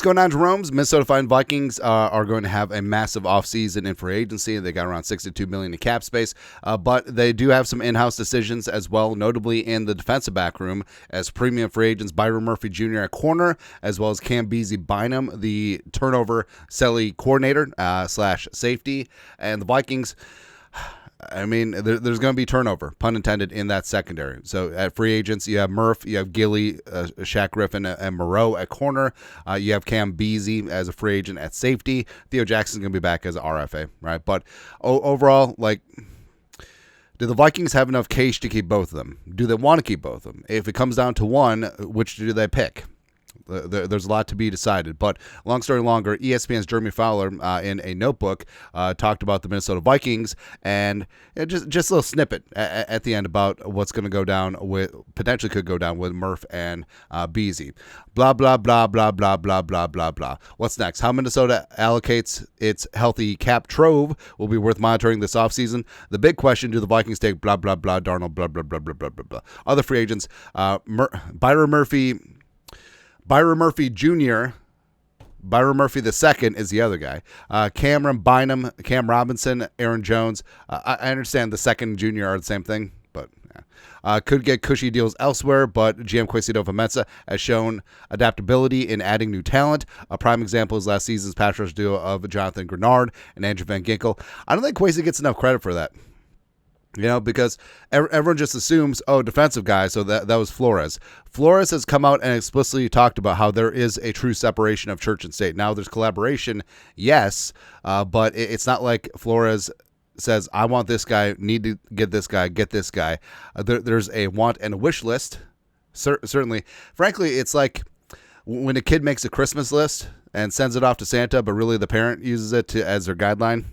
going on, Jerome's? Minnesota Vikings are going to have a massive offseason in free agency. They got around $62 million in cap space, but they do have some in-house decisions as well, notably in the defensive back room, as premium free agents Byron Murphy Jr. at corner, as well as Camryn Bynum, the turnover selly coordinator / safety. And the Vikings, I mean, there's going to be turnover, pun intended, in that secondary. So at free agents, you have Murph, you have Gilly, Shaq Griffin, and Moreau at corner. You have Cam Beasley as a free agent at safety. Theo Jackson's going to be back as an RFA, right? But overall, like, do the Vikings have enough cash to keep both of them? Do they want to keep both of them? If it comes down to one, which do they pick? There's a lot to be decided. But long story longer, ESPN's Jeremy Fowler in a notebook talked about the Minnesota Vikings, and just a little snippet at the end about what's going to go down with, potentially could go down with Murph and Beasley. Blah, blah, blah, blah, blah, blah, blah, blah, blah. What's next? How Minnesota allocates its healthy cap trove will be worth monitoring this offseason. The big question, do the Vikings take blah, blah, blah, Darnold, blah, blah, blah, blah, blah, blah, blah. Other free agents, Byron Murphy Jr., Byron Murphy II is the other guy. Camryn Bynum, Cam Robinson, Aaron Jones. I understand the second and junior are the same thing, but could get cushy deals elsewhere, but GM adofo-mensah has shown adaptability in adding new talent. A prime example is last season's pass rush duo of Jonathan Grenard and Andrew Van Ginkel. I don't think Kwesi gets enough credit for that. You know, because everyone just assumes, defensive guy, so that was Flores. Flores has come out and explicitly talked about how there is a true separation of church and state. Now, there's collaboration, yes, but it's not like Flores says, I want this guy, need to get this guy, get this guy. There's a want and a wish list, certainly. Frankly, it's like when a kid makes a Christmas list and sends it off to Santa, but really the parent uses it as their guideline.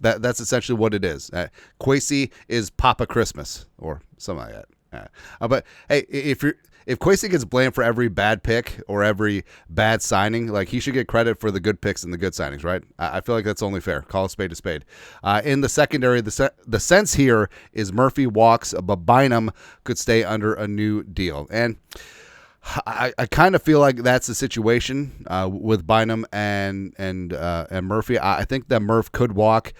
That's essentially what it is. Kwesi is Papa Christmas or something like that. But hey, if Kwesi gets blamed for every bad pick or every bad signing, like, he should get credit for the good picks and the good signings, right? I feel like that's only fair. Call a spade a spade. In the secondary, the sense here is Murphy walks, but Bynum could stay under a new deal. And I kind of feel like that's the situation with Bynum and Murphy. I think that Murph could walk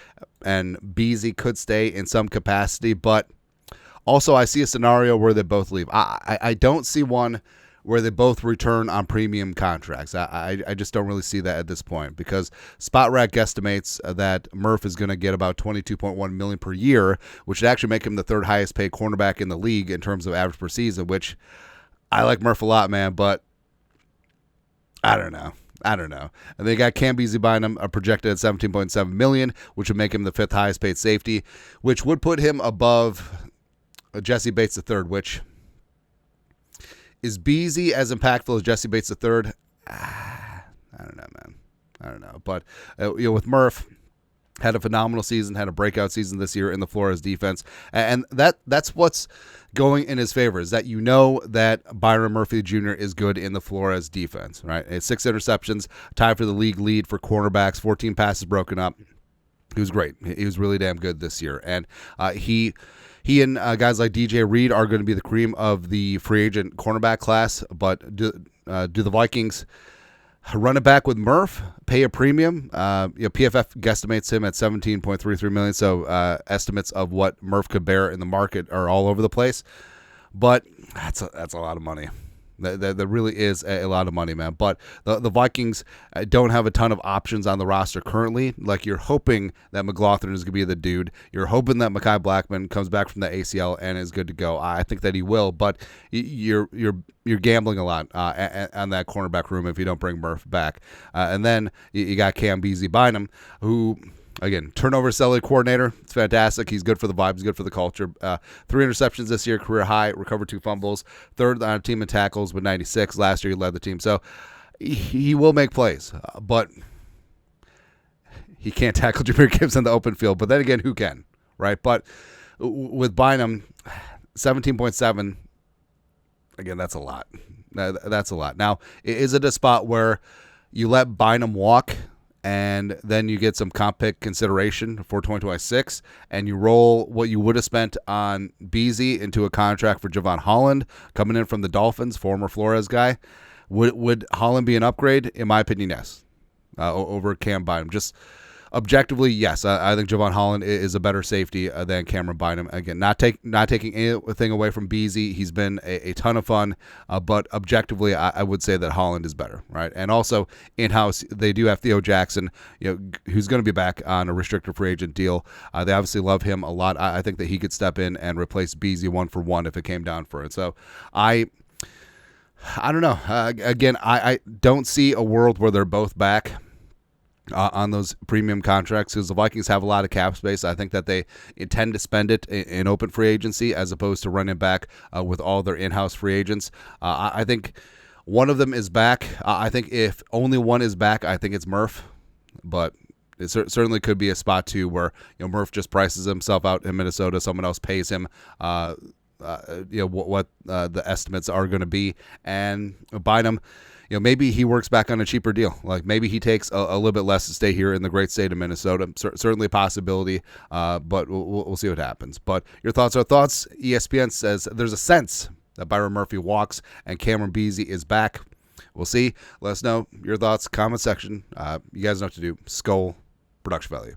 and Beasley could stay in some capacity, but also I see a scenario where they both leave. I don't see one where they both return on premium contracts. I just don't really see that at this point, because SpotRack guesstimates that Murph is going to get about $22.1 million per year, which would actually make him the third highest paid cornerback in the league in terms of average per season, which I like Murph a lot, man, but I don't know. And they got Cam Bynum projected at $17.7 million, which would make him the fifth highest paid safety, which would put him above Jesse Bates III, which is Beasley as impactful as Jesse Bates III? I don't know, man. I don't know. But with Murph, had a phenomenal season, had a breakout season this year in the Flores defense. And that's what's going in his favor, is that that Byron Murphy Jr. is good in the Flores defense, right? It's 6 interceptions, tied for the league lead for cornerbacks, 14 passes broken up. He was great. He was really damn good this year. And he and guys like DJ Reed are going to be the cream of the free agent cornerback class. But do the Vikings run it back with Murph, pay a premium? PFF guesstimates him at $17.33 million, so estimates of what Murph could bear in the market are all over the place. But that's a lot of money. That really is a lot of money, man. But the Vikings don't have a ton of options on the roster currently. Like, you're hoping that McLaughlin is going to be the dude. You're hoping that Mekhi Blackman comes back from the ACL and is good to go. I think that he will, but you're gambling a lot on that cornerback room if you don't bring Murph back. And then you got Cam Bynum, who, again, turnover selling coordinator. It's fantastic. He's good for the vibes, good for the culture. 3 interceptions this year, career high, recovered 2 fumbles, third on team in tackles with 96. Last year he led the team. So he will make plays, but he can't tackle Jahmyr Gibbs in the open field. But then again, who can, right? But with Bynum, 17.7, again, that's a lot. That's a lot. Now, is it a spot where you let Bynum walk and then you get some comp pick consideration for 2026, and you roll what you would have spent on Beasley into a contract for Javon Holland coming in from the Dolphins, former Flores guy? Would Holland be an upgrade? In my opinion, yes. Over Cam Bynum. Just objectively, yes. I think Javon Holland is a better safety than Camryn Bynum. Again, not taking anything away from Beasley. He's been a ton of fun, but objectively, I would say that Holland is better, right? And also in-house, they do have Theo Jackson, who's going to be back on a restricted free agent deal. They obviously love him a lot. I think that he could step in and replace Beasley 1-for-1 if it came down for it. So I don't know. Again, I don't see a world where they're both back on those premium contracts, because the Vikings have a lot of cap space. I think that they intend to spend it in open free agency as opposed to running back with all their in-house free agents. I think one of them is back. I think if only one is back, I think it's Murph. But it certainly could be a spot too where Murph just prices himself out in Minnesota. Someone else pays him what the estimates are going to be, and Bynum, maybe he works back on a cheaper deal. Like maybe he takes a little bit less to stay here in the great state of Minnesota. Certainly a possibility, but we'll see what happens. But your thoughts are thoughts. ESPN says there's a sense that Byron Murphy walks and Cameron Beasley is back. We'll see. Let us know your thoughts. Comment section. You guys know what to do. Skull Production Value.